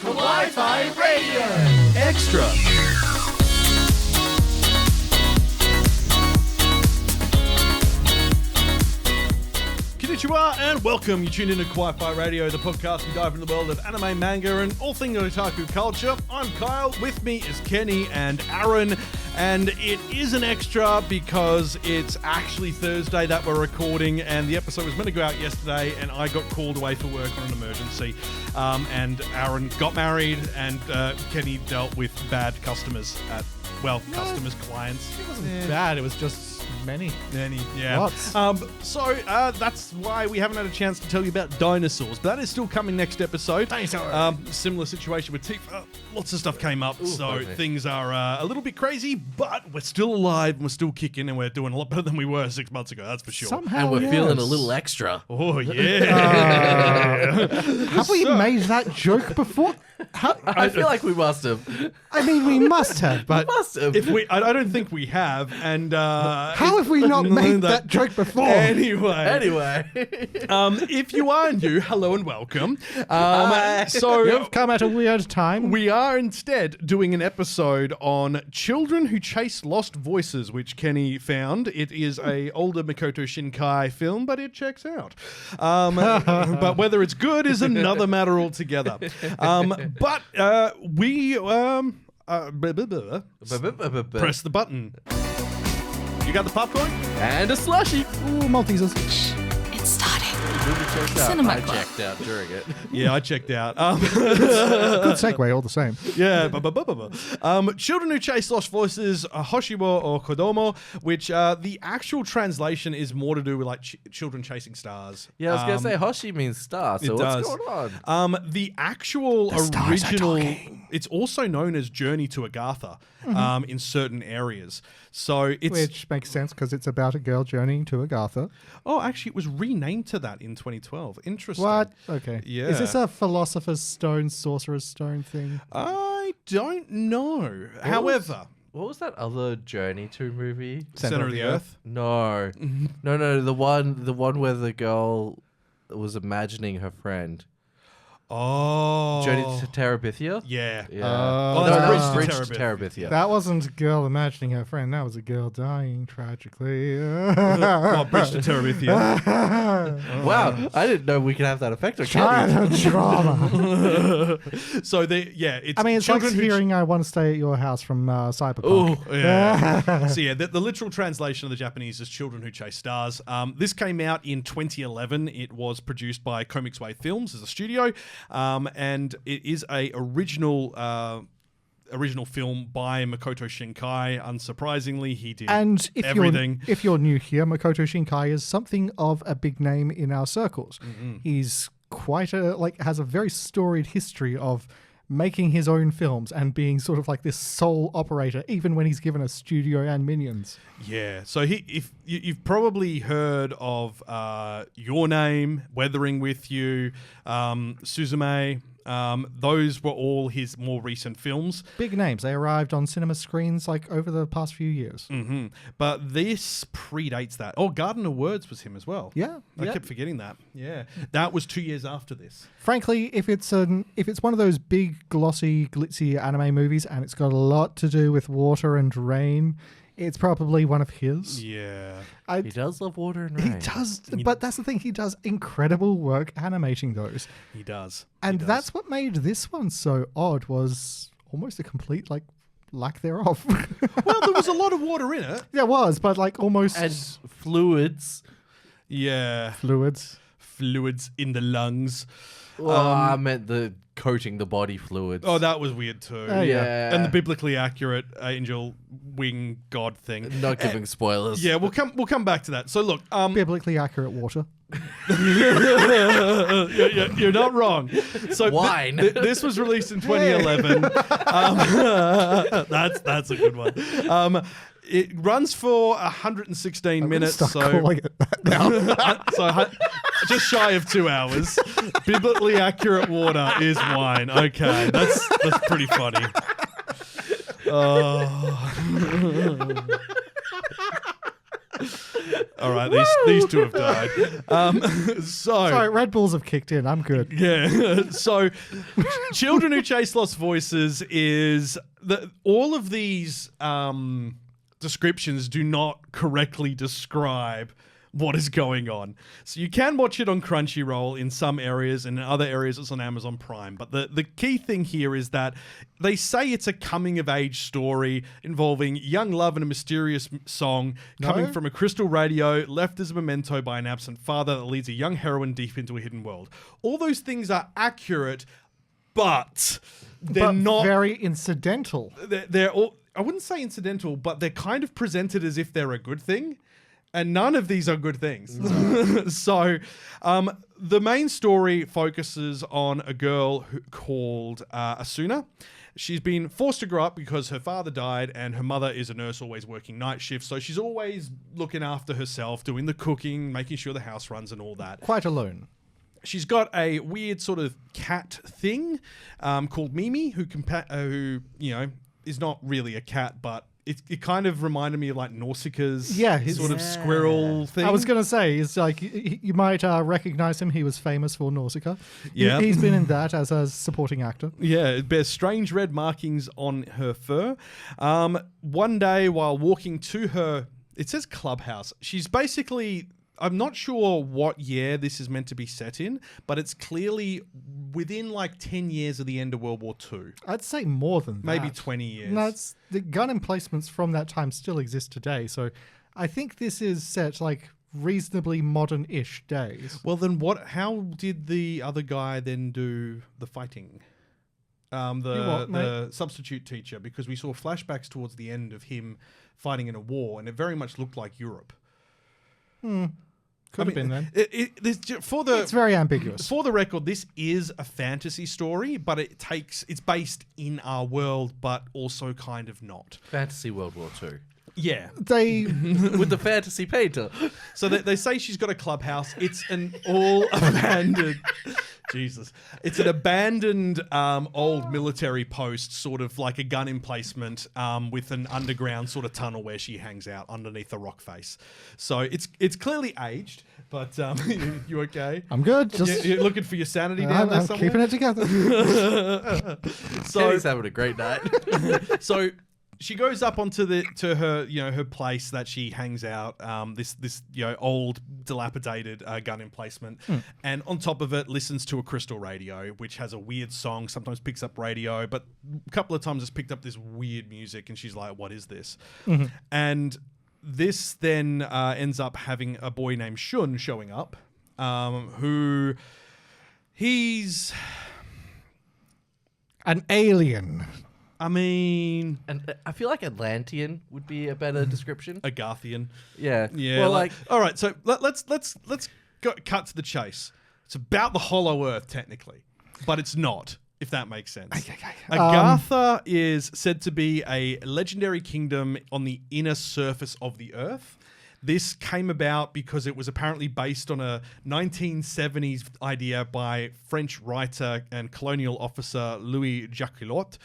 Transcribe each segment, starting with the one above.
Kawaii-Fi Radio Extra. Konnichiwa and welcome. You tuned in to Kawaii-Fi Radio, the podcast we dive into the world of anime, manga, and all things otaku culture. I'm Kyle. With me is Kenny and Aaron. And it is an extra because it's actually Thursday that we're recording, and the episode was meant to go out yesterday, and I got called away for work on an emergency. And Aaron got married, and Kenny dealt with bad customers customers, clients. It wasn't bad, it was just many, yeah. Lots. So that's why we haven't had a chance to tell you about Dinosaurs, but that is still coming next episode. Dinosaur. Similar situation with Tifa. Lots of stuff came up, things are a little bit crazy, but we're still alive and we're still kicking, and we're doing a lot better than we were 6 months ago, that's for sure. Somehow, and we're feeling a little extra. Oh, yeah. Have we made that joke before? I feel like we must have. I mean, we must have, but I don't think we have, and how have we not made that joke before? Anyway, if you are new, hello and welcome. So You've come at a weird time. We are instead doing an episode on children who chase lost voices, which Kenny found. It is a older Makoto Shinkai film, but it checks out. But whether it's good is another matter altogether. But we press the button. You got the popcorn? And a slushie. Ooh, Maltesers. It's starting. I checked out during it. Yeah, I checked out. Good segue, all the same. Yeah. Children who chase lost voices, Hoshiwo or Kodomo, which the actual translation is more to do with like children chasing stars. Yeah, I was going to say Hoshi means star, so what's going on? The actual The original, it's also known as Journey to Agartha in certain areas. So it's... Which makes sense because it's about a girl journeying to Agartha. Oh, actually, it was renamed to that in 2012. Interesting. What? Okay. Yeah. Is this a Philosopher's Stone, Sorcerer's Stone thing? I don't know. However... What was that other Journey to movie? Center of the Earth? No. No, the one where the girl was imagining her friend. Oh. Journey to Terabithia? Yeah. Yeah. Oh, No, that no. was Bridge to Terabithia. That wasn't a girl imagining her friend. That was a girl dying tragically. Oh, Bridge to Terabithia. Wow, I didn't know we could have that effect on Childhood drama. So it's... I mean, it's like hearing I want to stay at your house from Cyberpunk. Oh, yeah. So yeah, the literal translation of the Japanese is children who chase stars. This came out in 2011. It was produced by Comics Way Films as a studio. And it is a original film by Makoto Shinkai. Unsurprisingly, he did everything. If you're new here, Makoto Shinkai is something of a big name in our circles. Mm-hmm. He's has a very storied history of making his own films and being sort of like this sole operator, even when he's given a studio and minions. Yeah, so if you've probably heard of Your Name, Weathering with You, Suzume. Those were all his more recent films. Big names. They arrived on cinema screens like over the past few years. Mm-hmm. But this predates that. Oh, Garden of Words was him as well. Yeah. I kept forgetting that. Yeah. That was 2 years after this. Frankly, if it's one of those big, glossy, glitzy anime movies and it's got a lot to do with water and rain, it's probably one of his. Yeah. He does love water and rain. He does, but that's the thing. He does incredible work animating those. He does. And that's what made this one so odd, was almost a complete, lack thereof. Well, there was a lot of water in it. There was, but almost... And fluids. Yeah. Fluids in the lungs. Well, I meant the coating the body fluids. Oh, that was weird too. Yeah. And the biblically accurate angel wing god thing. Not giving spoilers. Yeah, we'll come back to that. So look, biblically accurate water. You're not wrong. So wine. This was released in 2011. That's a good one. It runs for 116 minutes. Start calling it that now. So just shy of 2 hours. Biblically accurate water is wine. Okay, that's pretty funny. All right, these two have died. Sorry, Red Bulls have kicked in. I'm good. Yeah. So, Children Who Chase Lost Voices is all of these descriptions do not correctly describe what is going on. So you can watch it on Crunchyroll in some areas, and in other areas it's on Amazon Prime. But the key thing here is that they say it's a coming-of-age story involving young love and a mysterious song coming from a crystal radio left as a memento by an absent father that leads a young heroine deep into a hidden world. All those things are accurate, but they're not... very incidental. They're all... I wouldn't say incidental, but they're kind of presented as if they're a good thing. And none of these are good things. So the main story focuses on a girl called Asuna. She's been forced to grow up because her father died and her mother is a nurse always working night shifts. So she's always looking after herself, doing the cooking, making sure the house runs and all that. Quite alone. She's got a weird sort of cat thing called Mimi, who is not really a cat, but it kind of reminded me of like Nausicaa's sort of squirrel thing. I was going to say, it's like you might recognize him. He was famous for Nausicaa. Yeah. He's been in that as a supporting actor. Yeah, it bears strange red markings on her fur. One day while walking to her, it says clubhouse. She's basically... I'm not sure what year this is meant to be set in, but it's clearly within like 10 years of the end of World War II. I'd say more than that. Maybe 20 years. No, the gun emplacements from that time still exist today. So I think this is set like reasonably modern-ish days. Well, then how did the other guy then do the fighting? The substitute teacher, because we saw flashbacks towards the end of him fighting in a war, and it very much looked like Europe. Could have been then. It's very ambiguous. For the record, this is a fantasy story, but it's based in our world, but also kind of not. Fantasy World War II. Yeah. With the fantasy painter. So they say she's got a clubhouse. It's an all abandoned... Jesus. It's an abandoned old military post, sort of like a gun emplacement with an underground sort of tunnel where she hangs out underneath a rock face. So it's clearly aged, but you okay? I'm good. You're looking for your sanity down there I'm somewhere? keeping it together. So he's having a great night. So she goes up onto her place that she hangs out, this old dilapidated gun emplacement, and on top of it listens to a crystal radio, which has a weird song. Sometimes picks up radio, but a couple of times it's picked up this weird music, and she's like, "What is this?" And this then ends up having a boy named Shun showing up, who he's an alien. I mean... And I feel like Atlantean would be a better description. Agarthian. Yeah. Yeah. Well, all right, so let's cut to the chase. It's about the Hollow Earth, technically, but it's not, if that makes sense. Agartha is said to be a legendary kingdom on the inner surface of the Earth. This came about because it was apparently based on a 1970s idea by French writer and colonial officer Louis Jacquelot,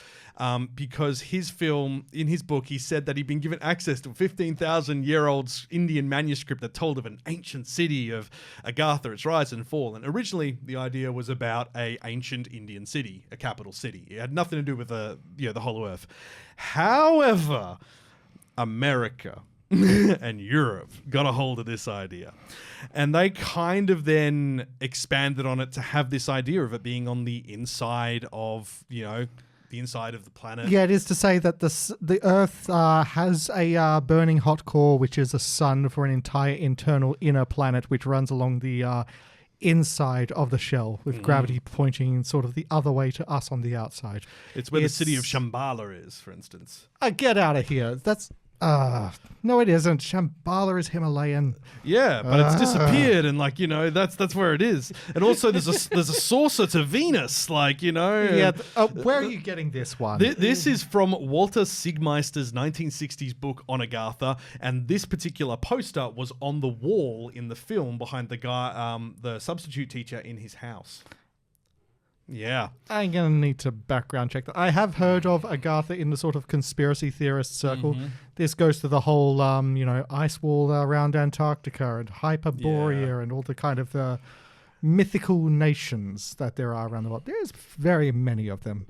because in his book, he said that he'd been given access to a 15,000-year-old Indian manuscript that told of an ancient city of Agartha, its rise and fall. And originally, the idea was about an ancient Indian city, a capital city. It had nothing to do with the Hollow Earth. However, America and Europe got a hold of this idea, and they kind of then expanded on it to have this idea of it being on the inside of the inside of the planet. Yeah, it is to say that the Earth has a burning hot core, which is a sun for an entire internal inner planet, which runs along the inside of the shell, with gravity pointing sort of the other way to us on the outside. It's where the city of Shambhala is, for instance. Get out of here. That's... no, it isn't. Shambhala is Himalayan. Yeah, but it's disappeared, and that's where it is. And also, there's a saucer to Venus, Yeah. Where are you getting this one? This is from Walter Siegmeister's 1960s book on Agartha, and this particular poster was on the wall in the film behind the guy, the substitute teacher in his house. Yeah. I'm going to need to background check that. I have heard of Agartha in the sort of conspiracy theorist circle. This goes to the whole, ice wall around Antarctica and Hyperborea and all the kind of mythical nations that there are around the world. There's very many of them.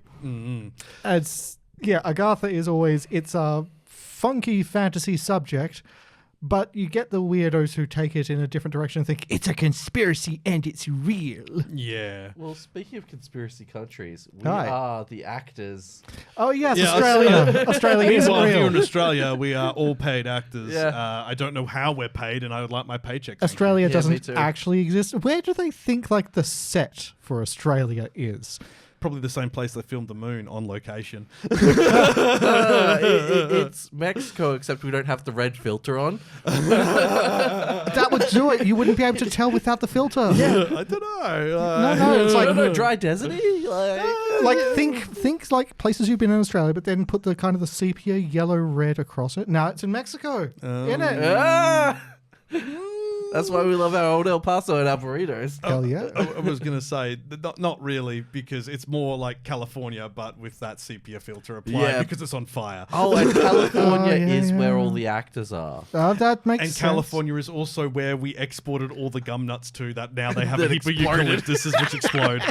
Agartha is always, it's a funky fantasy subject, but you get the weirdos who take it in a different direction and think it's a conspiracy and it's real. Yeah. Well, speaking of conspiracy countries, we are the actors. Oh, yes, Australia. Australia isn't Meanwhile, real. here in Australia, we are all paid actors. Yeah. I don't know how we're paid, and I would like my paycheck. Thank Australia me doesn't too. actually exist. Where do they think like the set for Australia is? Probably the same place they filmed The Moon, on location. It's Mexico, except we don't have the red filter on. That would do it. You wouldn't be able to tell without the filter. I don't know. No, it's like dry deserty. think like places you've been in Australia, but then put the kind of the sepia yellow red across it. Now it's in Mexico. In it. That's why we love our old El Paso and our burritos. Hell yeah. I was going to say, not really, because it's more like California, but with that sepia filter applied because it's on fire. Oh, and California is yeah. where all the actors are. That makes And sense. California is also where we exported all the gum nuts to that now they have a That heap of exploded. eucalyptuses which explode.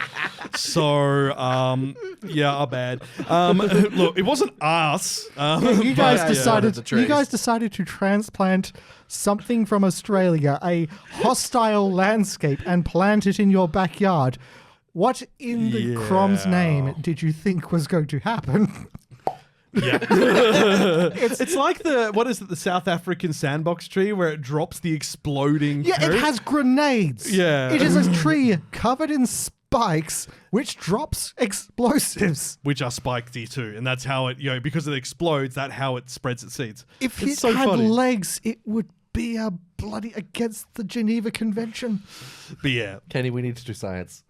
So, our bad. Look, it wasn't us. You guys Yeah, decided. the trees. You guys decided to transplant something from Australia, a hostile landscape, and plant it in your backyard. What in the crom's name did you think was going to happen? Yeah. it's like the South African sandbox tree where it drops the exploding Yeah, coat. it has grenades. Yeah. It is a tree covered in spikes which drops explosives. Which are spiky too, and that's how it, because it explodes, that's how it spreads its seeds. If It's it so had funny. legs, it would be a bloody against the Geneva Convention. But yeah, Kenny, we need to do science.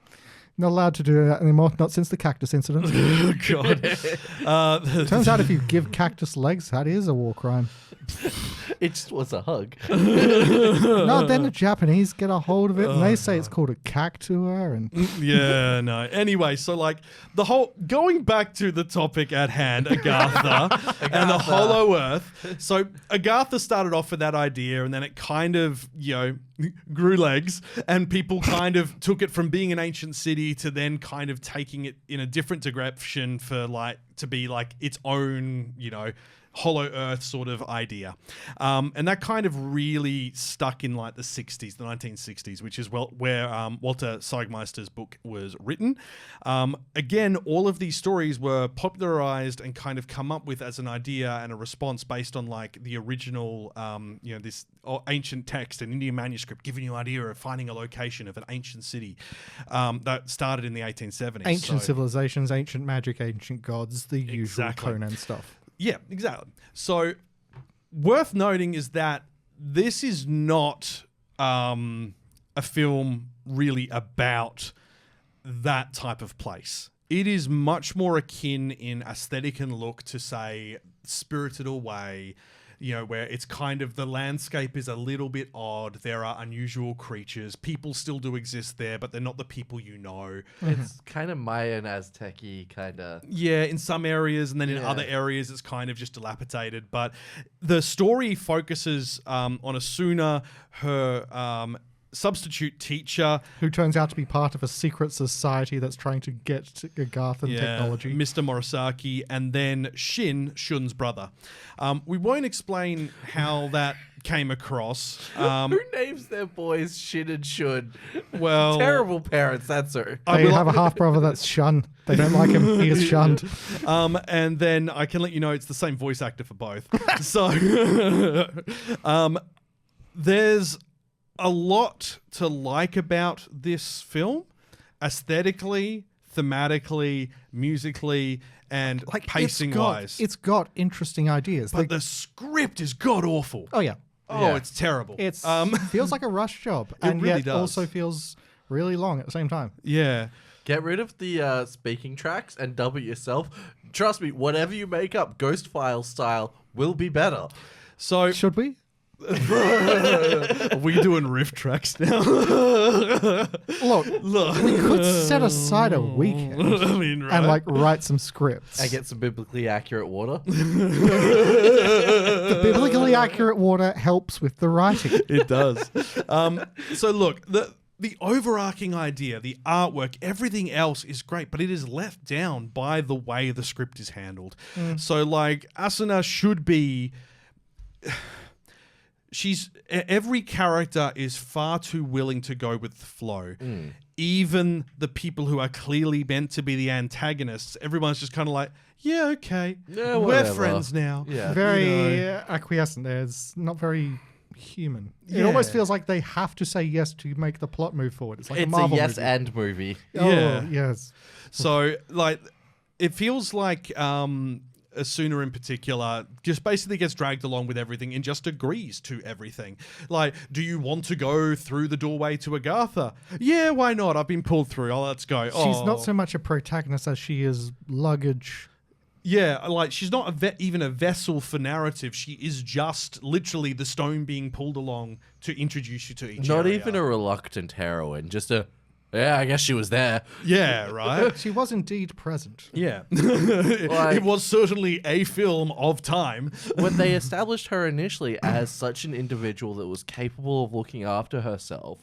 Not allowed to do that anymore, not since the cactus incident. oh god. Turns out if you give cactus legs, that is a war crime. It just was a hug. No, then the Japanese get a hold of it and they say it's called a cactua. And Yeah, no. Anyway, so like going back to the topic at hand, Agartha and the Hollow Earth. So Agartha started off with that idea, and then it kind of, grew legs, and people kind of took it from being an ancient city to then kind of taking it in a different direction to be like its own, Hollow Earth sort of idea. And that kind of really stuck in like the 60s, the 1960s, which is where Walter Seigmeister's book was written. Again, all of these stories were popularized and kind of come up with as an idea and a response based on like the original, this ancient text, an Indian manuscript, giving you an idea of finding a location of an ancient city that started in the 1870s. ancient civilizations, ancient magic, ancient gods, the usual Conan stuff. Yeah, exactly. So, worth noting is that this is not a film really about that type of place. It is much more akin in aesthetic and look to, say, Spirited Away, where it's kind of the landscape is a little bit odd. There are unusual creatures. People still do exist there, but they're not the people you know. It's kind of Mayan Aztec-y kind of. Yeah, in some areas, and then in other areas it's kind of just dilapidated. But the story focuses on Asuna, her substitute teacher, Who turns out to be part of a secret society that's trying to get to Agarthan technology. Mr. Morisaki, and then Shun's brother. We won't explain how that came across. Who names their boys Shin and Shun? Well, Terrible parents, that's her. They have a half brother that's Shun. They don't like him. He is shunned. and then I can let you know it's the same voice actor for both. So there's a lot to like about this film, aesthetically, thematically, musically, and pacing-wise. It's got interesting ideas. But the script is god-awful. Oh, yeah. Oh, it's terrible. It feels like a rush job. And really yet does. also feels really long at the same time. Yeah. Get rid of the speaking tracks and dub it yourself. Trust me, whatever you make up, Ghost File style, will be better. So Should we? Are we doing riff tracks now? Look, we could set aside a weekend I mean, right? and like write some scripts. I get some biblically accurate water. The biblically accurate water helps with the writing. It does. So look, the overarching idea, the artwork, everything else is great, but it is left down by the way the script is handled. So like Asuna should be... every character is far too willing to go with the flow. Even the people who are clearly meant to be the antagonists, everyone's just kind of like, yeah, okay, Yeah, we're whatever. friends now. Yeah. Very acquiescent there. It's not very human. It Yeah. almost feels like they have to say yes to make the plot move forward. It's like It's a Marvel yes movie. and movie. Oh, Yeah. yes. So, like, it feels like Asuna in particular just basically gets dragged along with everything and just agrees to everything. Like, do you want to go through the doorway to Agartha? Yeah, why not? I've been pulled through. Oh, let's go. She's not so much a protagonist as she is luggage. Yeah, like, she's not even a vessel for narrative. She is just literally the stone being pulled along to introduce you to each Not area. even a reluctant heroine, just a, yeah, I guess she was there. Yeah, right? She was indeed present. Yeah. Like- It was certainly a film of time. When they established her initially as such an individual that was capable of looking after herself,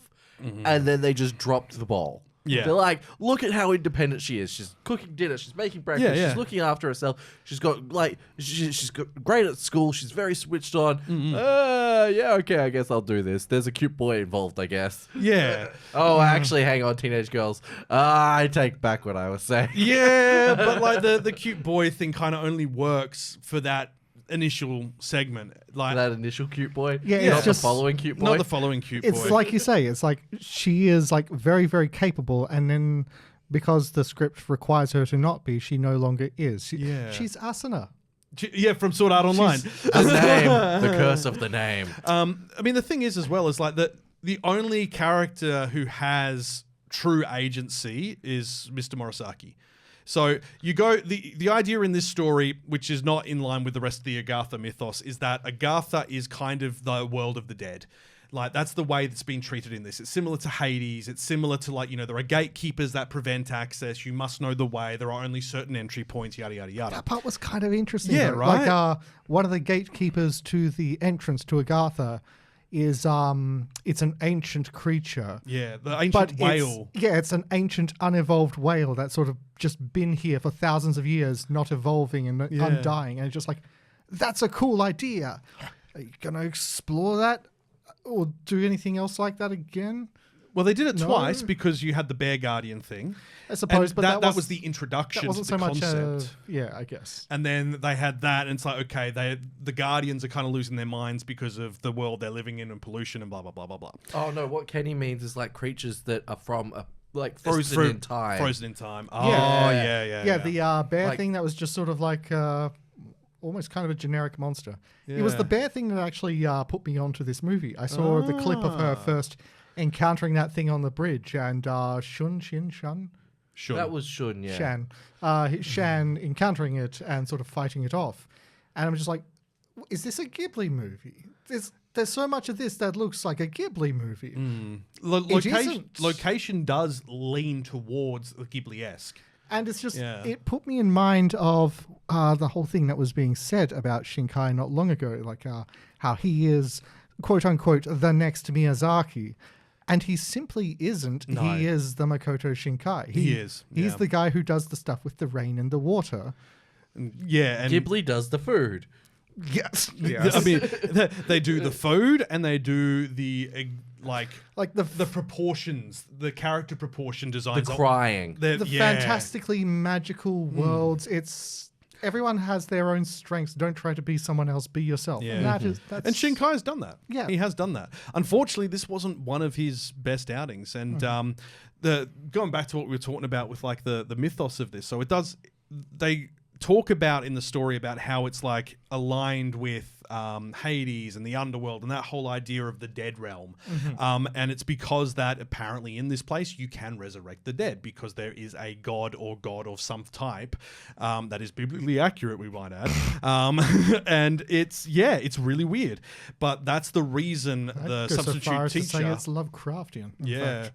and then they just dropped the ball. Yeah. They're like, look at how independent she is. She's cooking dinner. She's making breakfast. Yeah, yeah. She's looking after herself. She's got like, she's got great at school. She's very switched on. Yeah, okay, I guess I'll do this. There's a cute boy involved, I guess. Yeah. Oh, actually, hang on, teenage girls. I take back what I was saying. Yeah, but like the cute boy thing kind of only works for that initial segment. Like, That initial cute boy. Yeah, not it's just- the following cute boy. not the following cute boy. It's like you say, it's like she is like very, very capable, and then because the script requires her to not be, she no longer is. Yeah. She's Asuna. Yeah, from Sword Art Online. the name, the curse of the name. I mean, the thing is as well is like the only character who has true agency is Mr. Morisaki. So you go, the idea in this story, which is not in line with the rest of the Agartha mythos, is that Agartha is kind of the world of the dead. Like, that's the way that's been treated in this. It's similar to Hades. It's similar to, like, you know, there are gatekeepers that prevent access. You must know the way. There are only certain entry points, yada, yada, yada. That part was kind of interesting. Yeah, though. right? Like one of the gatekeepers to the entrance to Agartha is it's an ancient creature. Yeah, the ancient whale. It's an ancient unevolved whale that's sort of just been here for thousands of years, not evolving and undying. And it's just like, that's a cool idea. Are you going to explore that or do anything else like that again? Well, they did it No. twice because you had the Bear Guardian thing. I suppose, And but that was the introduction that wasn't to the so much. concept. Yeah, I guess. And then they had that, and it's like, okay, the Guardians are kind of losing their minds because of the world they're living in and pollution and blah, blah, blah, blah, blah. Oh no, what Kenny means is like creatures that are from frozen in time. Frozen in time. Oh, Yeah. yeah. The bear Like- thing that was just sort of like almost kind of a generic monster. It was Yeah. the bear thing that actually put me onto this movie. I saw the clip of her first encountering that thing on the bridge, and Shan Sure. That was Shun, yeah. Shan encountering it and sort of fighting it off. And I'm just like, is this a Ghibli movie? There's so much of this that looks like a Ghibli movie. isn't. Location does lean towards the Ghibli-esque. And it's just, Yeah. it put me in mind of the whole thing that was being said about Shinkai not long ago, like how he is, quote unquote, the next Miyazaki. And he simply isn't. No. He is the Makoto Shinkai. He is, He's yeah. the guy who does the stuff with the rain and the water. Yeah, and Ghibli does the food. Yes. I mean, they do the food and they do the like the proportions, the character proportion The designs. crying. the fantastically magical worlds. It's everyone has their own strengths. Don't try to be someone else. Be yourself. Yeah. And that's And Shinkai's done that. Yeah. He has done that. Unfortunately, this wasn't one of his best outings. And the going back to what we were talking about with like the mythos of this. So it does. They talk about in the story about how it's like aligned with Hades and the underworld and that whole idea of the dead realm. And it's because that apparently in this place you can resurrect the dead because there is a god of some type that is biblically accurate, we might add. And it's really weird. But that's the reason the substitute teacher... say it's Lovecraftian. Yeah.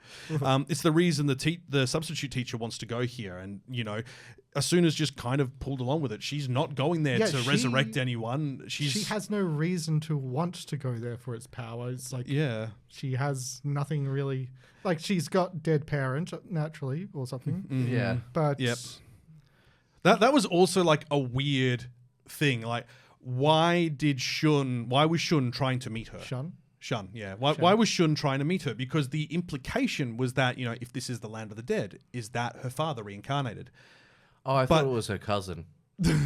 It's the reason the substitute teacher wants to go here. And, you know, Asuna's just kind of pulled along with it. She's not going there to resurrect anyone. She has no reason to want to go there for its power. It's like she has nothing really. Like she's got dead parent naturally or something. Yeah, but that was also like a weird thing. Like why was Shun trying to meet her? Shun, yeah. Why was Shun trying to meet her? Because the implication was that, you know, if this is the land of the dead, is that her father reincarnated? Oh, I thought it was her cousin. Because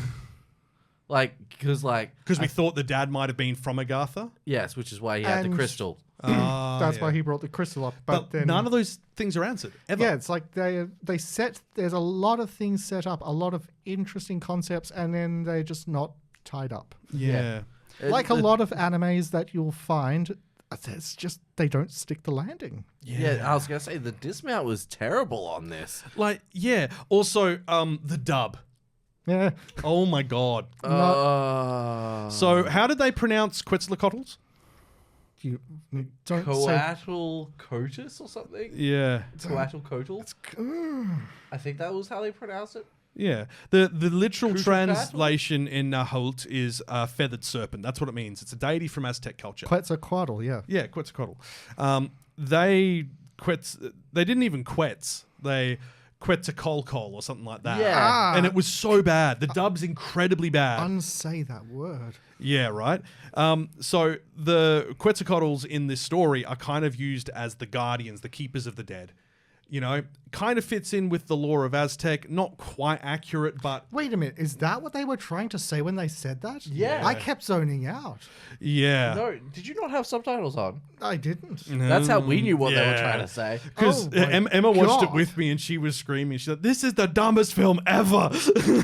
we thought the dad might have been from Agartha. Yes, which is why he had the crystal. That's why he brought the crystal up. But then none of those things are answered ever. Yeah, it's like there's a lot of things set up, a lot of interesting concepts, and then they're just not tied up. Yeah. Like a lot of animes that you'll find, it's just they don't stick the landing. Yeah, I was gonna say the dismount was terrible on this. Like, yeah. Also, the dub. Yeah. Oh my god. So, how did they pronounce Quetzalcoatls? You don't Coatl-Coatus or something? Yeah. Coatl-Coatl? I think that was how they pronounce it. Yeah. The literal translation in Nahult is feathered serpent. That's what it means. It's a deity from Aztec culture. Quetzalcoatl, yeah. Yeah, Quetzalcoatl. They didn't even Quetz. They Quetzalcoatl or something like that. Yeah. And it was so bad. The dub's incredibly bad. Unsay that word. Yeah, right. So the Quetzalcoatls in this story are kind of used as the guardians, the keepers of the dead. You know, kind of fits in with the lore of Aztec. Not quite accurate, but... Wait a minute. Is that what they were trying to say when they said that? Yeah. I kept zoning out. Yeah. No, did you not have subtitles on? I didn't. That's how we knew what they were trying to say. Because Emma watched it with me and she was screaming. She's like, this is the dumbest film ever.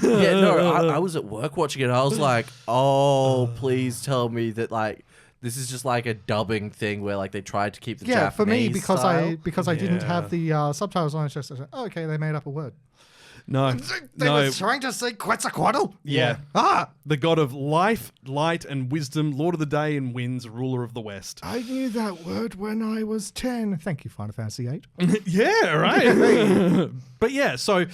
Yeah, no, I was at work watching it. I was like, oh, please tell me that, like... This is just like a dubbing thing where like they tried to keep the Japanese for me because style. I didn't have the subtitles on. It's just okay, they made up a word. No, they were trying to say Quetzalcoatl. Yeah. The god of life, light, and wisdom, Lord of the Day and winds, ruler of the West. I knew that word when I was 10. Thank you, Final Fantasy VIII. Yeah, right. But yeah, so.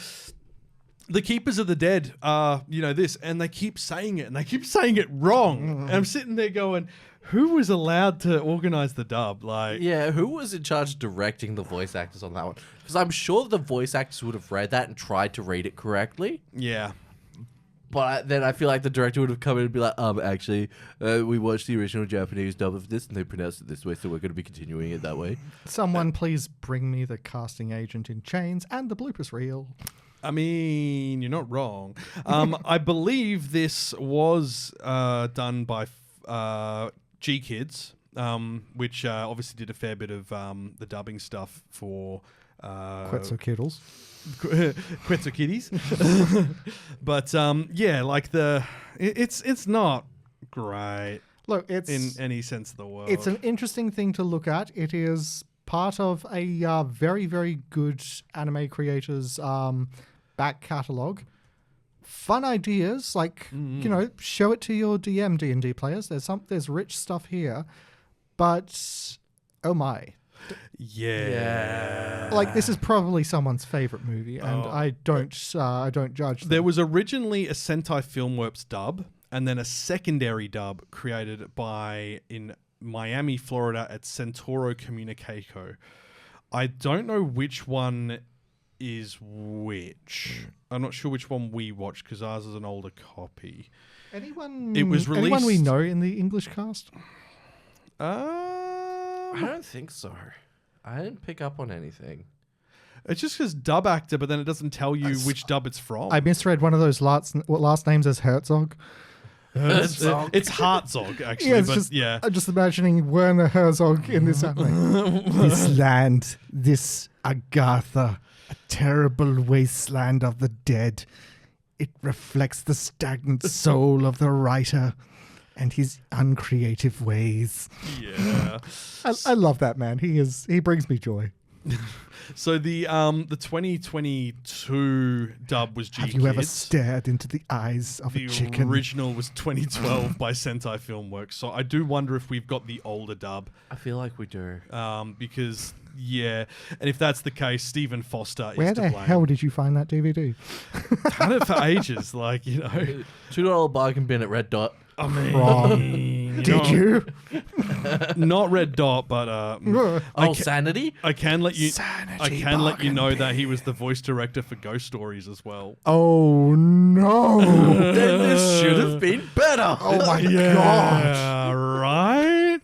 The Keepers of the Dead are, you know, this, and they keep saying it, and they keep saying it wrong. And I'm sitting there going, who was allowed to organize the dub? Like, yeah, who was in charge of directing the voice actors on that one? Because I'm sure the voice actors would have read that and tried to read it correctly. Yeah. But then I feel like the director would have come in and be like, actually, we watched the original Japanese dub of this, and they pronounced it this way, so we're going to be continuing it that way. Someone please bring me the casting agent in chains and the bloopers reel. I mean, you're not wrong. I believe this was done by G-Kids, which obviously did a fair bit of the dubbing stuff for... Quetzalcoatls. Quetzalcoatls. But yeah, like it's not great. Look, it's in any sense of the word. It's an interesting thing to look at. It is part of a very, very good anime creators' back catalogue. Fun ideas, like you know, show it to your D&D players. There's rich stuff here, but oh my. Yeah. Like this is probably someone's favorite movie, and I don't judge them. There was originally a Sentai Filmworks dub, and then a secondary dub created in Miami, Florida, at Centauro Communicaco. I don't know which one is which. I'm not sure which one we watched because ours is an older copy. Anyone? It was released. Anyone we know in the English cast? I don't think so. I didn't pick up on anything. It's just because dub actor, but then it doesn't tell you which dub it's from. I misread one of those last names as Herzog. It's Herzog, actually. Yeah, but yeah. I'm just imagining Werner Herzog in this anime. This land, this Agartha, a terrible wasteland of the dead. It reflects the stagnant soul of the writer and his uncreative ways. Yeah. I love that man. He brings me joy. So the 2022 dub was G Have you ever Kids. stared into the eyes of The a chicken? original was 2012 by Sentai Filmworks. So I do wonder if we've got the older dub. I feel like we do. Because, yeah. And if that's the case, Stephen Foster Where is to the blame. hell did you find that DVD? Had it for ages. Like, $2 bargain bin at Red Dot. I mean, Did you? Not Red Dot, but Sanity? I can let you. Sanity I can let you bargain know bin. that he was the voice director for Ghost Stories as well. Oh no! Then this should have been better. Oh my god! Yeah, right.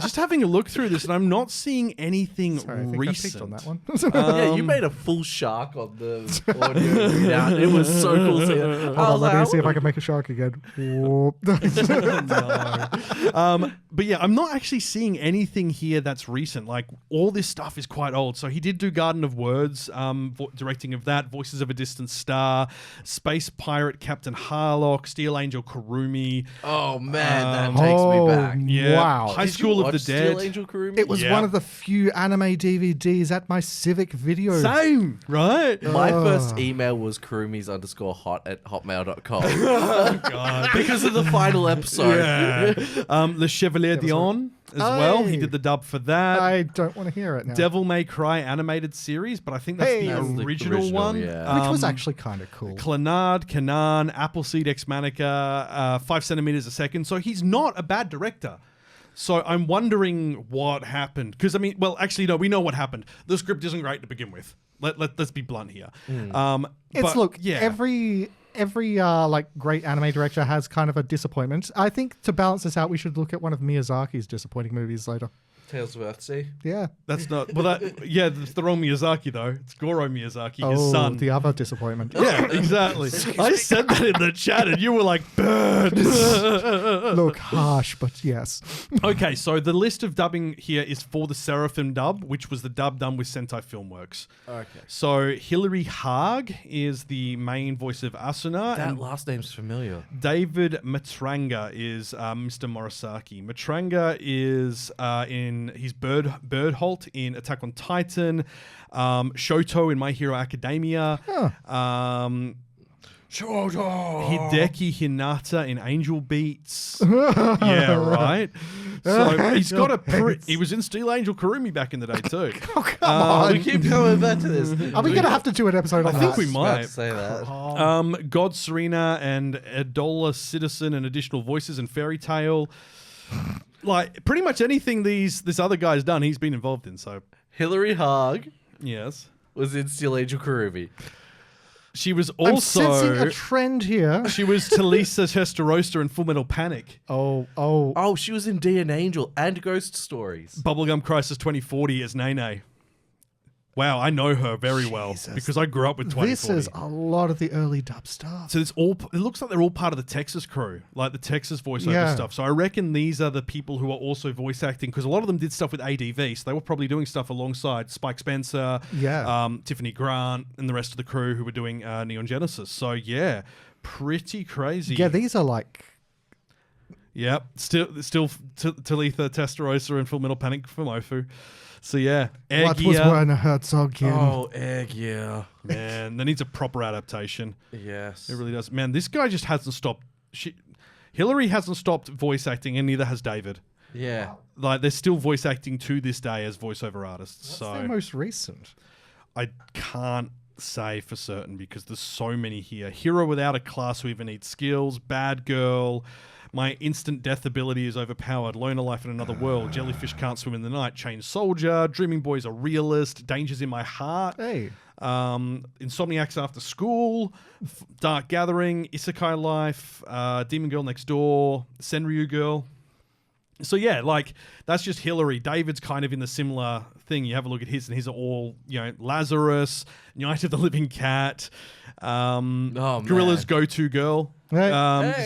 Just having a look through this, and I'm not seeing anything Sorry, I think I recent. peeked on that one. Yeah, you made a full shark on the audio readout. It was so cool. Seeing it. Hold on, let me see if I can make a shark again. Whoop. But yeah, I'm not actually seeing anything here that's recent. Like, all this stuff is quite old. So he did do Garden of Words, directing of that, Voices of a Distant Star, Space Pirate Captain Harlock, Steel Angel Kurumi. Oh man, that takes me back. Yeah, Wow. High Did School you of the watch Dead. Steel Angel Kurumi? It was Yeah. one of the few anime DVDs at my Civic Video. Same, right? My first email was kurumis_hot@hotmail.com. Oh, God. because of the final episode. Yeah. Le Chevalier d'Ion as well. He Hey. did the dub for that. I don't want to hear it now. Devil May Cry animated series, but I think that's Hey. the That's the original original, one. yeah. Which was actually kind of cool. Clanard, Kanan, Appleseed Ex Manica, 5 centimeters a second. So he's not a bad director. So I'm wondering what happened. Because, I mean, well, actually, no, we know what happened. The script isn't great to begin with. Let's be blunt here. Every like great anime director has kind of a disappointment. I think to balance this out, we should look at one of Miyazaki's disappointing movies later. Tales of Earthsea. Yeah. That's not, well, that's the wrong Miyazaki, though. It's Goro Miyazaki, his Oh, son. the other disappointment. Yeah, exactly. I said that in the chat and you were like, burn. Look, harsh, but yes. Okay, so the list of dubbing here is for the Seraphim dub, which was the dub done with Sentai Filmworks. Okay. So Hilary Haag is the main voice of Asuna, That and last name's familiar. David Matranga is Mr. Morisaki. Matranga is he's Birdholt in Attack on Titan, Shoto in My Hero Academia, Hideki Hinata in Angel Beats. Yeah, right. So he's got he was in Steel Angel Kurumi back in the day too. Oh, come on. We keep coming back to this. Are we going to have to do an episode on I that? think we might. Say that. God Serena and Adola Citizen and additional voices in Fairy Tale. Like, pretty much anything this other guy's done, he's been involved in. So, Hilary Haag yes. was in Steel Angel Kurumi. She was I'm sensing also... a trend here. She was Talisa Testarossa in Full Metal Panic. Oh, she was in D and Angel and Ghost Stories. Bubblegum Crisis 2040 as Nene. Wow, I know her very well because I grew up with 2040. This is a lot of the early dub stuff. So it looks like they're all part of the Texas crew, like the Texas voiceover Yeah. stuff. So I reckon these are the people who are also voice acting, because a lot of them did stuff with ADV, so they were probably doing stuff alongside Spike Spencer, Tiffany Grant, and the rest of the crew who were doing Neon Genesis. So yeah, pretty crazy. Yeah, these are like... Yep, still Talitha Testarossa and Full Metal Panic for Mofu. So yeah, What was Werner Herzog in? Oh, Egg, yeah. Man, that needs a proper adaptation. Yes. It really does. Man, this guy just hasn't stopped. Hillary hasn't stopped voice acting, and neither has David. Yeah. Like, they're still voice acting to this day as voiceover artists. What's So their most recent? I can't say for certain because there's so many here. Hero Without a Class Who Even Needs Skills, Bad Girl, My Instant Death Ability is Overpowered, Loner Life in Another World, Jellyfish Can't Swim in the Night, Chain Soldier, Dreaming Boy's a Realist, Dangers in My Heart, Hey. Insomniacs After School, Dark Gathering, Isekai Life, Demon Girl Next Door, Senryu Girl. So yeah, like, that's just Hillary. David's kind of in the similar thing. You have a look at his, and his are all, Lazarus, Night of the Living Cat, Gorilla's Go-To Girl. Hey.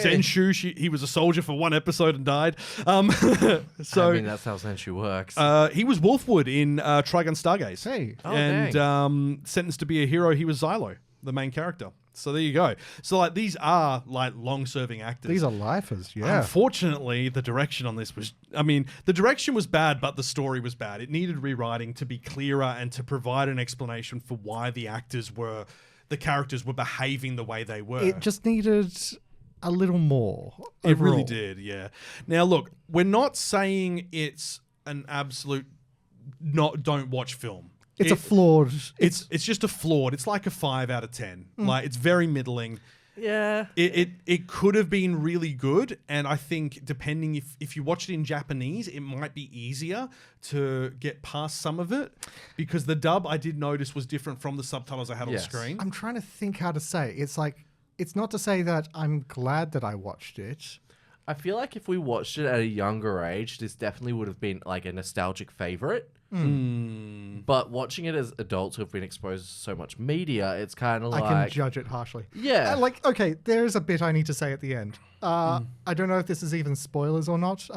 Zenshu, he was a soldier for one episode and died. So I mean, that's how Senshu works. he was Wolfwood in Trigun Stargaze. Hey. Oh, and sentenced to be a hero, he was Xylo, the main character. So there you go. So like these are like long-serving actors. These are lifers, yeah. Unfortunately, the direction on this was, I mean, the direction was bad, but the story was bad. It needed rewriting to be clearer and to provide an explanation for why the characters were behaving the way they were. It just needed a little more. It really overall. did, yeah. Now look, we're not saying it's an absolute don't watch film. It's a flawed. It's just a flawed. It's like a 5 out of 10. Like it's very middling. Yeah. It could have been really good, and I think depending if you watch it in Japanese, it might be easier to get past some of it because the dub I did notice was different from the subtitles I had on the screen. I'm trying to think how to say. It's like, it's not to say that I'm glad that I watched it. I feel like if we watched it at a younger age, this definitely would have been like a nostalgic favorite. But watching it as adults who have been exposed to so much media, it's kind of like... I can judge it harshly. Yeah. Like, okay, there is a bit I need to say at the end. I don't know if this is even spoilers or not.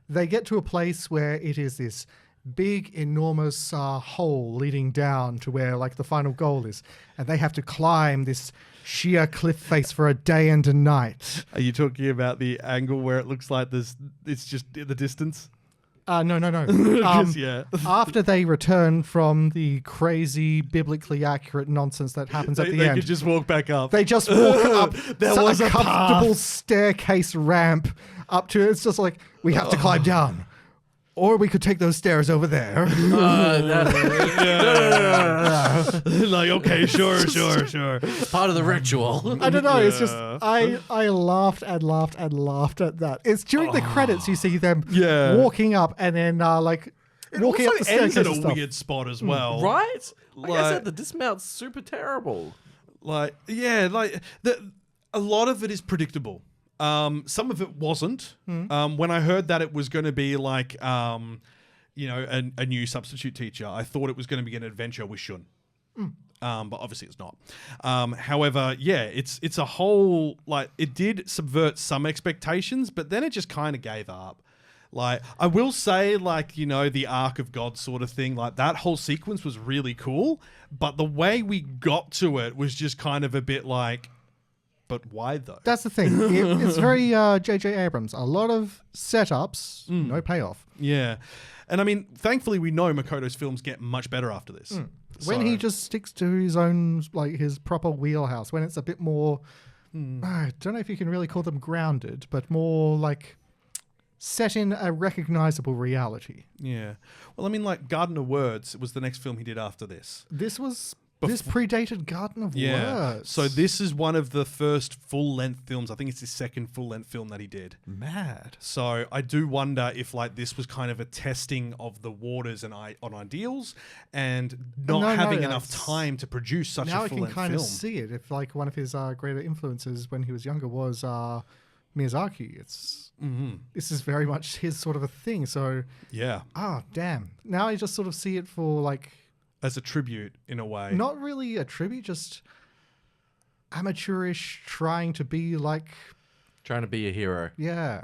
They get to a place where it is this big, enormous hole leading down to where like the final goal is. And they have to climb this sheer cliff face for a day and a night. Are you talking about the angle where it looks like it's just in the distance? No. Yeah. After they return from the crazy, biblically accurate nonsense that happens at the They end, could just walk back up. they just walk up There was a comfortable staircase ramp up to it. It's just like, we have to climb down. Or we could take those stairs over there. Like, okay, sure. It's part of the ritual. I don't know. It's just, I laughed and laughed and laughed at that. It's during the credits you see them walking up and then like walking up the ends staircase at and a stuff. weird spot as well. Right? Like I Like- said, the dismount's super terrible. A lot of it is predictable. Some of it wasn't. When I heard that it was going to be like, a new substitute teacher, I thought it was going to be an adventure with Shun. But obviously it's not. However, it's a whole, like, it did subvert some expectations, but then it just kind of gave up. Like, I will say, like, the Ark of God sort of thing, like, that whole sequence was really cool, but the way we got to it was just kind of a bit like, but why though? That's the thing. It's very J.J. Abrams. A lot of setups, no payoff. Yeah. And I mean, thankfully we know Makoto's films get much better after this. When he just sticks to his own, like his proper wheelhouse, when it's a bit more, I don't know if you can really call them grounded, but more like set in a recognizable reality. Yeah. Well, I mean, like Garden of Words was the next film he did after this. This predated Garden of Words. So this is one of the first full-length films. I think it's his second full-length film that he did. Mad. So I do wonder if like this was kind of a testing of the waters and on ideals and not having enough time to produce such a now I full-length can kind film. of see it. If like one of his greater influences when he was younger was Miyazaki. This is very much his sort of a thing. So Yeah. damn. Now I just sort of see it for like, As a tribute in a way. not really a tribute, just amateurish trying to be like, Trying to be a hero. Yeah.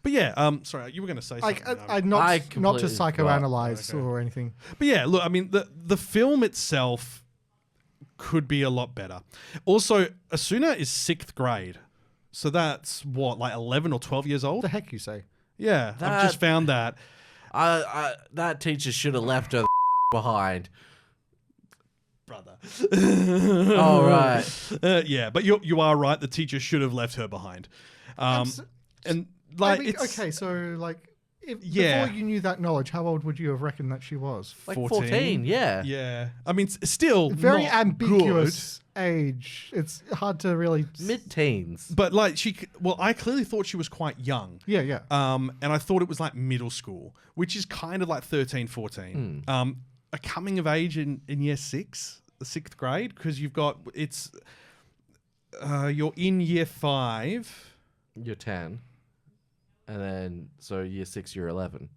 But sorry, you were going to say like something. not I to completely psychoanalyze forgot. or anything. But yeah, look, I mean, the film itself could be a lot better. Also, Asuna is 6th grade. So that's what, like 11 or 12 years old? What the heck you say? Yeah, I've just found that. That teacher should have left her behind. Brother. All right. Yeah, but you are right. The teacher should have left her behind. And like, I mean, it's okay, so like, Yeah. before you knew that knowledge, how old would you have reckoned that she was? Like 14, yeah. Yeah, I mean, still Very not ambiguous age. It's hard to really. Mid-teens. good. But like I clearly thought she was quite young. Yeah. And I thought it was like middle school, which is kind of like 13, 14. A coming of age in year 6, the 6th grade, because you've got you're in year 5. You're 10. And then, so year 6, you're 11.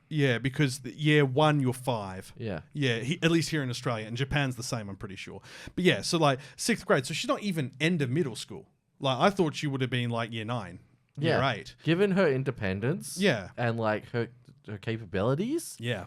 Yeah, because year 1, you're 5. Yeah. Yeah, at least here in Australia. And Japan's the same, I'm pretty sure. But yeah, so like 6th grade. So she's not even end of middle school. Like, I thought she would have been like year 9, year 8. Given her independence. Yeah. And like her capabilities. Yeah.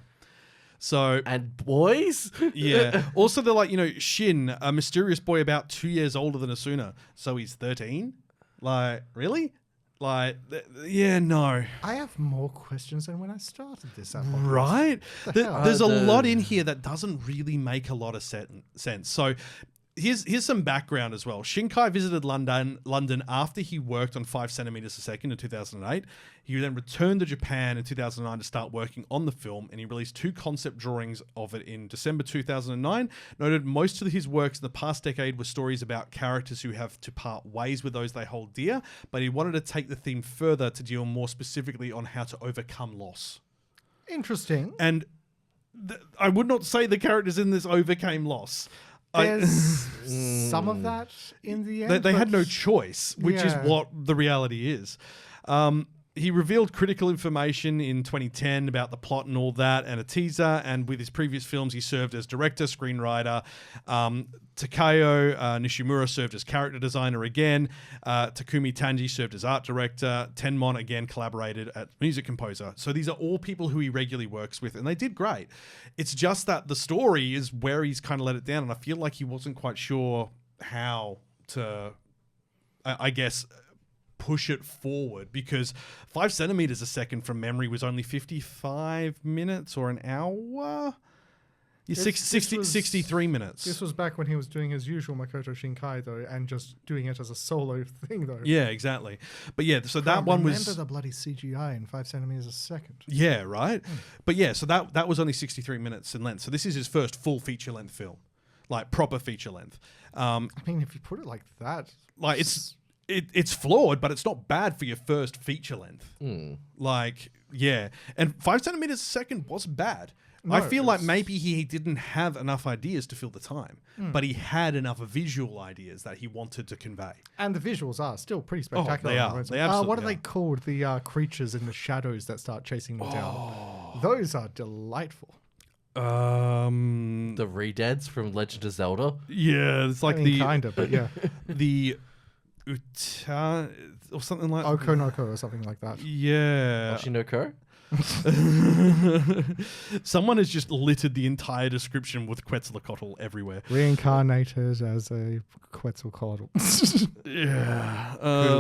So And boys? yeah. Also, they're like, Shin, a mysterious boy about 2 years older than Asuna, so he's 13. Like, really? Like, yeah, no. I have more questions than when I started this. Right? There's a lot in here that doesn't really make a lot of sense. So here's some background as well. Shinkai visited London after he worked on 5 centimeters a second in 2008. He then returned to Japan in 2009 to start working on the film, and he released 2 concept drawings of it in December 2009. Noted most of his works in the past decade were stories about characters who have to part ways with those they hold dear, but he wanted to take the theme further to deal more specifically on how to overcome loss. Interesting. And I would not say the characters in this overcame loss. There's some of that in the end. They had no choice, which is what the reality is. He revealed critical information in 2010 about the plot and all that, and a teaser. And with his previous films, he served as director, screenwriter. Takayo Nishimura served as character designer again. Takumi Tanji served as art director. Tenmon again collaborated as music composer. So these are all people who he regularly works with, and they did great. It's just that the story is where he's kind of let it down, and I feel like he wasn't quite sure how to, I guess, push it forward, because 5 centimeters a second from memory was only 55 minutes or an hour. 63 minutes. This was back when he was doing his usual Makoto Shinkai, though, and just doing it as a solo thing, though. Yeah, exactly. But yeah, so that one was... Remember the bloody CGI in 5 centimeters a second. Yeah, right? But yeah, so that was only 63 minutes in length. So this is his first full feature-length film. Like, proper feature-length. I mean, if you put it like that... Like, it's flawed, but it's not bad for your first feature length. Like, yeah. And 5 centimeters a second wasn't bad. No, I feel like maybe he didn't have enough ideas to fill the time, but he had enough visual ideas that he wanted to convey. And the visuals are still pretty spectacular. They are. They absolutely what are they called? The creatures in the shadows that start chasing them down. Those are delightful. The Redeads from Legend of Zelda. Yeah, it's like kinda, but yeah. The Uta or something like Okonoko or something like that. Yeah. Oshinoko? Someone has just littered the entire description with Quetzalcoatl everywhere. Reincarnated as a Quetzalcoatl. Yeah.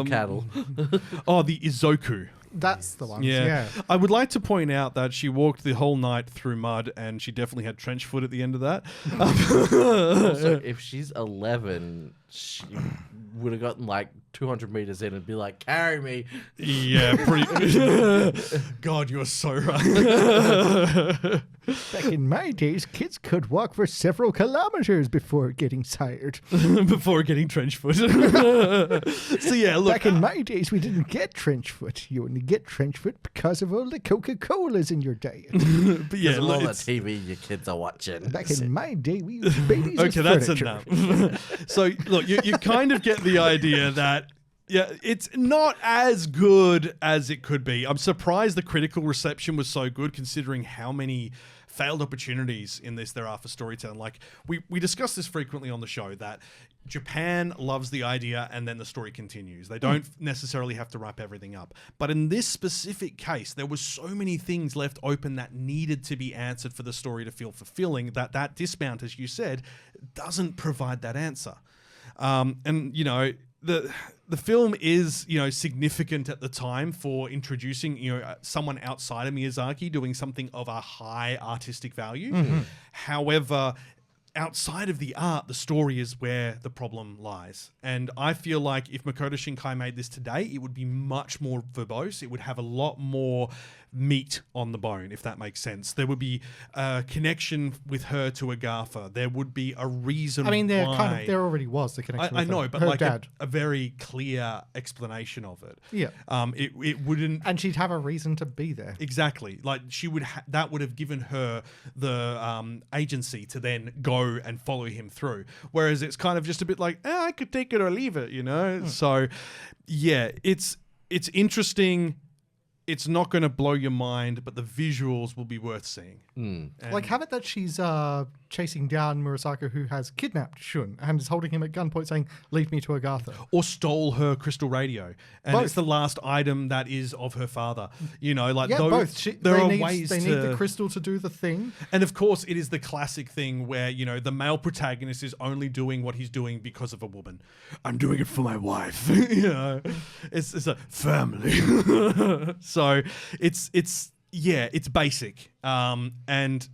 Cattle. The Izoku. That's the one. Yeah. Yeah. I would like to point out that she walked the whole night through mud, and she definitely had trench foot at the end of that. Also, if she's 11, she would have gotten like 200 meters in and be like, carry me. Yeah, pretty. God, you're so right. Back in my days, kids could walk for several kilometers before getting tired. Before getting trench foot. So yeah, look. Back in my days, we didn't get trench foot. You only get trench foot because of all the Coca-Colas in your diet. But yeah, all look, the TV your kids are watching. Back in my day, we used babies as okay, that's furniture. enough. So look, you kind of get the idea that it's not as good as it could be. I'm surprised the critical reception was so good, considering how many failed opportunities in this there are for storytelling. Like we discuss this frequently on the show, that Japan loves the idea and then the story continues. They don't necessarily have to wrap everything up. But in this specific case, there was so many things left open that needed to be answered for the story to feel fulfilling, that Dismount, as you said, doesn't provide that answer. And the film is, significant at the time for introducing, someone outside of Miyazaki doing something of a high artistic value. Mm-hmm. However, outside of the art, the story is where the problem lies. And I feel like if Makoto Shinkai made this today, it would be much more verbose. It would have a lot more meat on the bone, if that makes sense. There would be a connection with her to Agartha. There would be a reason why. I mean, there already was the connection. I know, but her like dad. A very clear explanation of it. Yeah. It wouldn't. And she'd have a reason to be there. Exactly. Like she would. That would have given her the agency to then go and follow him through. Whereas it's kind of just a bit like, I could take it or leave it, So, yeah, it's interesting. it's not going to blow your mind, but the visuals will be worth seeing. Like, have it that she's chasing down Murasako, who has kidnapped Shun and is holding him at gunpoint saying, lead me to Agartha. Or stole her crystal radio. And Both. it's the last item that is of her father. You know, like Yeah, both. They need the crystal to do the thing. And of course, it is the classic thing where, you know, the male protagonist is only doing what he's doing because of a woman. I'm doing it for my wife. You know, it's a family. So it's basic. And,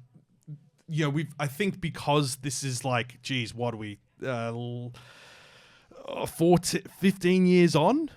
you know, I think because this is like, geez, what are we, 15 years on?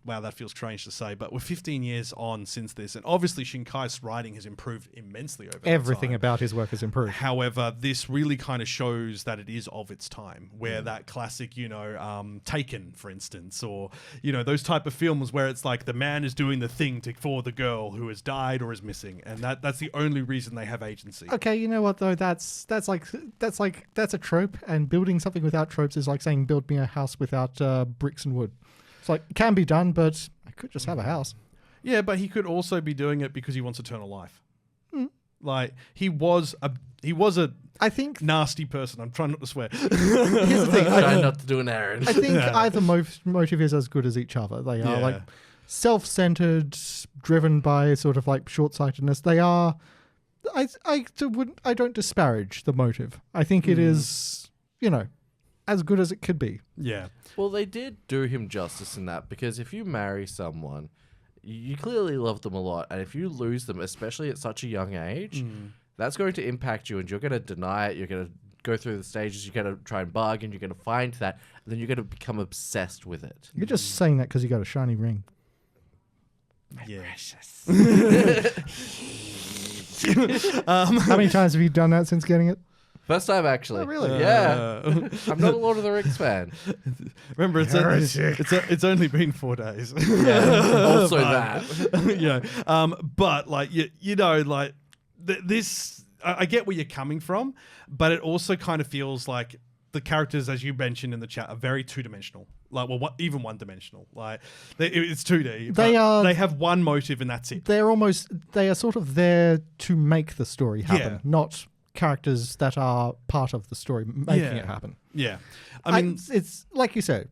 Wow, that feels strange to say, but we're 15 years on since this, and obviously Shinkai's writing has improved immensely over Everything time. about his work has improved. However, this really kind of shows that it is of its time, where that classic, you know, Taken, for instance, or, you know, those type of films where it's like the man is doing the thing for the girl who has died or is missing, and that's the only reason they have agency. Okay, you know what though? That's a trope, and building something without tropes is like saying build me a house without bricks and wood. It's like, it can be done, but I could just have a house. Yeah, but he could also be doing it because he wants eternal life. Like, he was a I think nasty person. I'm trying not to swear. here's the thing. Try not to do an errand. I think either motive is as good as each other. They are like self-centered, driven by sort of like short-sightedness. They are. I don't disparage the motive. I think it is, you know, as good as it could be. Yeah. Well, they did do him justice in that, because if you marry someone, you clearly love them a lot, and if you lose them, especially at such a young age, that's going to impact you, and you're going to deny it. You're going to go through the stages. You're going to try and bargain. You're going to find that, and then you're going to become obsessed with it. You're just saying that because you got a shiny ring. Yeah. How many times have you done that since getting it? First time, actually. Oh, really? Yeah. I'm not a Lord of the Rings fan. Remember, it's only been 4 days. Yeah. Also that. Yeah. But like you know, like this, I get where you're coming from, but it also kind of feels like the characters, as you mentioned in the chat, are very two-dimensional. Like, well, even one-dimensional. Like, it's 2D. They have one motive and that's it. They are sort of there to make the story happen, not characters that are part of the story making it happen. Yeah. I mean, it's like you said,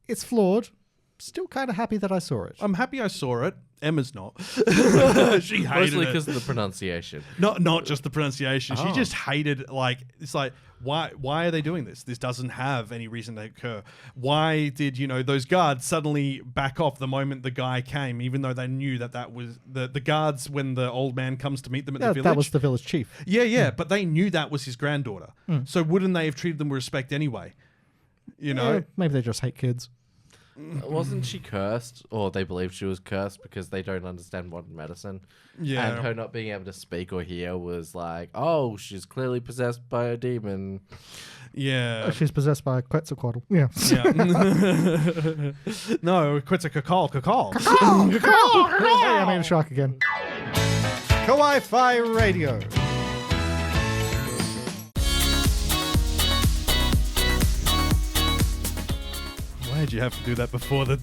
it's flawed. Still kind of happy that I saw it. I'm happy I saw it. Emma's not. She hated Mostly it. because of the pronunciation. Not just the pronunciation. Oh. She just hated, like, it's like, why are they doing this? This doesn't have any reason to occur. Why did, you know, those guards suddenly back off the moment the guy came, even though they knew that was the guards when the old man comes to meet them at the village? That was the village chief. Yeah, but they knew that was his granddaughter. So wouldn't they have treated them with respect anyway? You know? Maybe they just hate kids. Wasn't she cursed? Or they believe she was cursed because they don't understand modern medicine. Yeah. And her not being able to speak or hear was like, oh, she's clearly possessed by a demon. Yeah. She's possessed by a Quetzalcoatl. Yeah. No, Quetzalcoatl. Hey, I made a shark again. Kawaii-Fi Radio. Why did you have to do that before the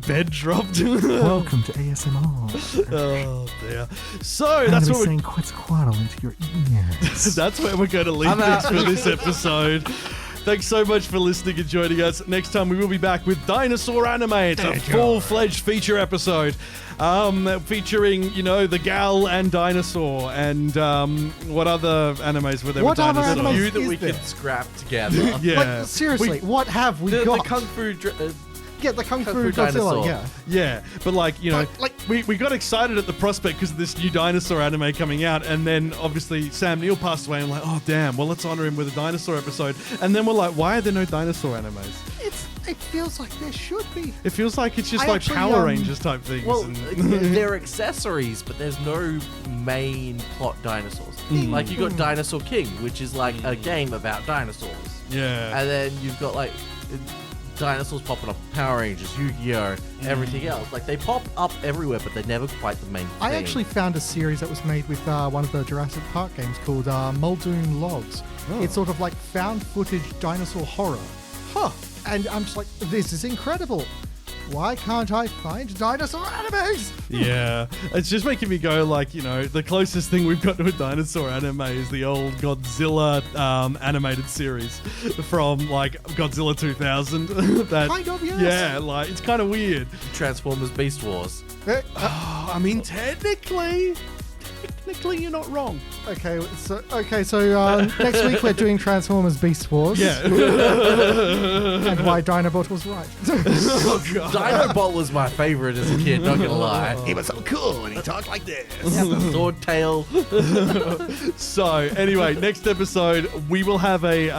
bed dropped? Welcome to ASMR. Oh dear. So I'm that's going to what be saying Quetzalcoatl into your ears. that's where we're going to leave this for this episode. Thanks so much for listening and joining us. Next time we will be back with Dinosaur Anime. It's a full-fledged feature episode featuring, you know, the gal and Dinosaur. And what other animes were there with What other Dinosaur? animes You that is we there? could scrap together. Yeah. Like, seriously, what have we The got? Kung Fu... the Kung Fu Fu Godzilla, dinosaur. yeah. Yeah, but like, you know, But, like- we got excited at the prospect because of this new dinosaur anime coming out, and then obviously Sam Neill passed away, and we're like, oh damn, well let's honor him with a dinosaur episode. And then we're like, why are there no dinosaur animes? It feels like there should be. It feels like it's just I like actually, Power Rangers type things. Well, and they're accessories, but there's no main plot dinosaurs. Like, you got Dinosaur King, which is like a game about dinosaurs. yeah. And then you've got like dinosaurs popping up, Power Rangers, Yu-Gi-Oh, everything else. Like, they pop up everywhere, but they're never quite the main thing. I actually found a series that was made with one of the Jurassic Park games called Muldoon Logs. Oh. It's sort of like found footage dinosaur horror. Huh. And I'm just like, this is incredible. why can't I find dinosaur animes? Yeah, it's just making me go like, the closest thing we've got to a dinosaur anime is the old Godzilla animated series from like Godzilla 2000. Kind of, yes. Yeah, like it's kind of weird. Transformers Beast Wars. I mean, technically you're not wrong. Okay, so next week we're doing Transformers Beast Wars. Yeah. And why Dinobot was right. Oh, God. Dinobot was my favorite as a kid, not gonna lie. He was so cool and he talked like this. The sword tail. So, anyway, next episode, we will have a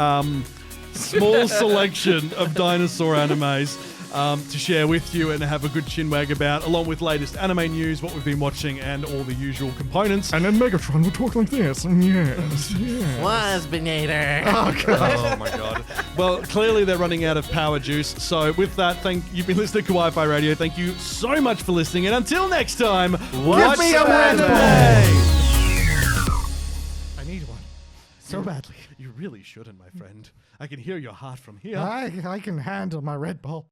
small selection of dinosaur animes to share with you and have a good chinwag about, along with latest anime news, what we've been watching, and all the usual components. And then Megatron will talk like this. Yes. Waspinator. Oh my god. Well, clearly they're running out of power juice. So with that, you've been listening to Kawaii-Fi Radio. Thank you so much for listening. And until next time, watch me a some Red anime. I need one. So badly. You really shouldn't, my friend. I can hear your heart from here. I can handle my Red Bull.